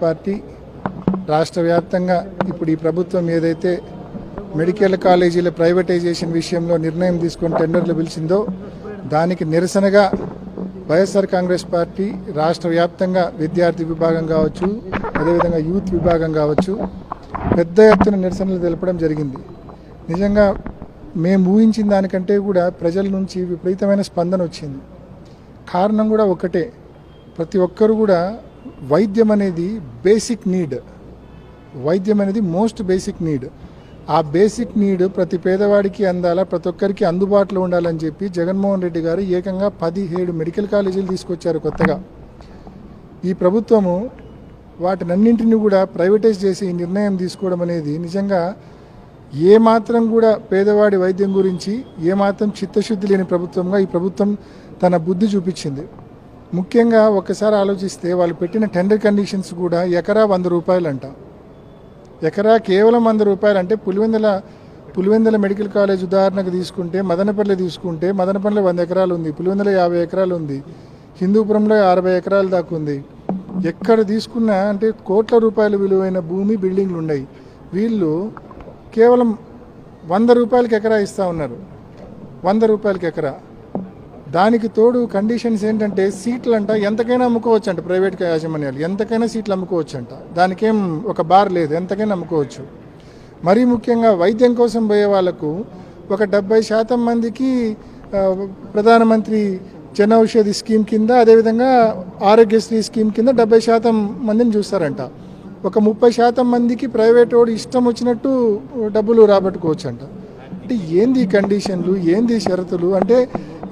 Party రాష్ట్ర వ్యాప్తంగా ఇప్పుడు ఈ ప్రభుత్వం ఏదైతే మెడికల్ కాలేజీల ప్రైవేటైజేషన్ విషయంలో నిర్ణయం తీసుకొని టెండర్లు పిలిచిందో దానికి నిరసనగా వైఎస్ఆర్ కాంగ్రెస్ పార్టీ రాష్ట్ర వ్యాప్తంగా విద్యార్థి విభాగం కావచ్చు, అదేవిధంగా యూత్ విభాగం కావచ్చు, పెద్ద ఎత్తున నిరసనలు తెలపడం జరిగింది. నిజంగా మేము ఊహించిన దానికంటే కూడా ప్రజల నుంచి విపరీతమైన స్పందన వచ్చింది. కారణం కూడా ఒకటే, ప్రతి ఒక్కరు కూడా వైద్యం అనేది బేసిక్ నీడ్, వైద్యం అనేది మోస్ట్ బేసిక్ నీడ్. ఆ బేసిక్ నీడ్ ప్రతి పేదవాడికి అందాలా, ప్రతి ఒక్కరికి అందుబాటులో ఉండాలని చెప్పి జగన్మోహన్ రెడ్డి గారు ఏకంగా 17 మెడికల్ కాలేజీలు తీసుకొచ్చారు కొత్తగా. ఈ ప్రభుత్వము వాటినన్నింటినీ కూడా ప్రైవేటైజ్ చేసి నిర్ణయం తీసుకోవడం అనేది నిజంగా ఏమాత్రం కూడా పేదవాడి వైద్యం గురించి ఏమాత్రం చిత్తశుద్ధి లేని ప్రభుత్వంగా ఈ ప్రభుత్వం తన బుద్ధి చూపించింది. ముఖ్యంగా ఒక్కసారి ఆలోచిస్తే వాళ్ళు పెట్టిన టెండర్ కండిషన్స్ కూడా ఎకరా 100 రూపాయలంట. ఎకరా కేవలం 100 రూపాయలు. అంటే పులివెందుల మెడికల్ కాలేజ్ ఉదాహరణకు తీసుకుంటే, మదనపల్లి తీసుకుంటే, మదనపల్లి 100 ఎకరాలు ఉంది, పులివెందుల 50 ఎకరాలు ఉంది, హిందూపురంలో 60 ఎకరాలు దాకా ఉంది. ఎక్కడ తీసుకున్నా అంటే కోట్ల రూపాయల విలువైన భూమి, బిల్డింగ్లు ఉన్నాయి. వీళ్ళు కేవలం 100 రూపాయలకి ఎకరా ఇస్తూ ఉన్నారు, 100 రూపాయలకి ఎకరా. దానికి తోడు కండిషన్స్ ఏంటంటే సీట్లు అంట ఎంతకైనా అమ్ముకోవచ్చు అంట, ప్రైవేట్ యాజమాన్యాలు ఎంతకైనా సీట్లు అమ్ముకోవచ్చు అంట, దానికేం ఒక బార్ లేదు, ఎంతకైనా అమ్ముకోవచ్చు. మరీ ముఖ్యంగా వైద్యం కోసం పోయే వాళ్ళకు ఒక 70% మందికి ప్రధానమంత్రి జన ఔషధి స్కీమ్ కింద, అదేవిధంగా ఆరోగ్యశ్రీ స్కీమ్ కింద 70% మందిని చూస్తారంట. ఒక 30% మందికి ప్రైవేట్ వాడు ఇష్టం వచ్చినట్టు డబ్బులు రాబట్టుకోవచ్చు అంట. అంటే ఏంది కండిషన్లు, ఏంది షరతులు? అంటే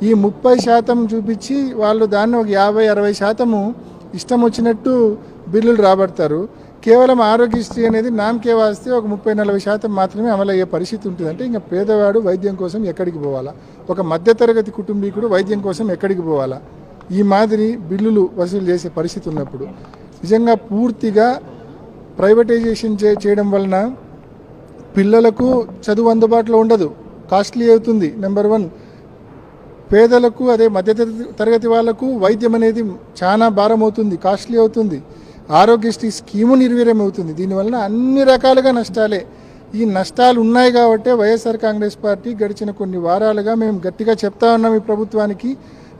ఈ 30% చూపించి వాళ్ళు దాన్ని ఒక 50-60% ఇష్టం వచ్చినట్టు బిల్లులు రాబడతారు. కేవలం ఆరోగ్యశ్రీ అనేది నామకే వాస్తే ఒక 30-40% మాత్రమే అమలు అయ్యే పరిస్థితి ఉంటుంది. అంటే ఇంకా పేదవాడు వైద్యం కోసం ఎక్కడికి పోవాలా, ఒక మధ్యతరగతి కుటుంబీకుడు వైద్యం కోసం ఎక్కడికి పోవాలా, ఈ మాదిరి బిల్లులు వసూలు చేసే పరిస్థితి ఉన్నప్పుడు నిజంగా పూర్తిగా ప్రైవేటైజేషన్ చేయడం వలన పిల్లలకు చదువు అందుబాటులో ఉండదు, కాస్ట్లీ అవుతుంది. నెంబర్ 1, పేదలకు అదే మధ్య తరగతి వాళ్లకు వైద్యం అనేది చాలా భారం అవుతుంది, కాస్ట్లీ అవుతుంది. ఆరోగ్యశ్రీ స్కీము నిర్వీర్యం అవుతుంది. దీనివల్ల అన్ని రకాలుగా నష్టాలే. ఈ నష్టాలు ఉన్నాయి కాబట్టి వైఎస్ఆర్ కాంగ్రెస్ పార్టీ గడిచిన కొన్ని వారాలుగా మేము గట్టిగా చెప్తా ఉన్నాం, ఈ ప్రభుత్వానికి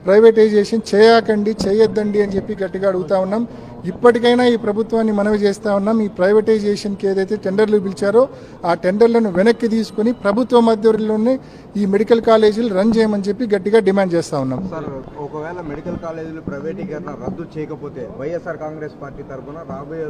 ప్రైవేటైజేషన్ చేయకండి, చేయొద్దండి అని చెప్పి గట్టిగా అడుగుతా ఉన్నాం. ఇప్పటికైనా ఈ ప్రభుత్వాన్ని మనవి చేస్తూ ఉన్నాం, ఈ ప్రైవేటైజేషన్కి ఏదైతే టెండర్లు పిలిచారో ఆ టెండర్లను వెనక్కి తీసుకుని ప్రభుత్వ మధ్యలోనే ఈ మెడికల్ కాలేజీలు రన్ చేయమని చెప్పి గట్టిగా డిమాండ్ చేస్తూ ఉన్నాం. సార్, ఒకవేళ మెడికల్ కాలేజీలు ప్రైవేటీకరణ రద్దు చేయకపోతే వైఎస్ఆర్ కాంగ్రెస్ పార్టీ తరఫున రాబోయే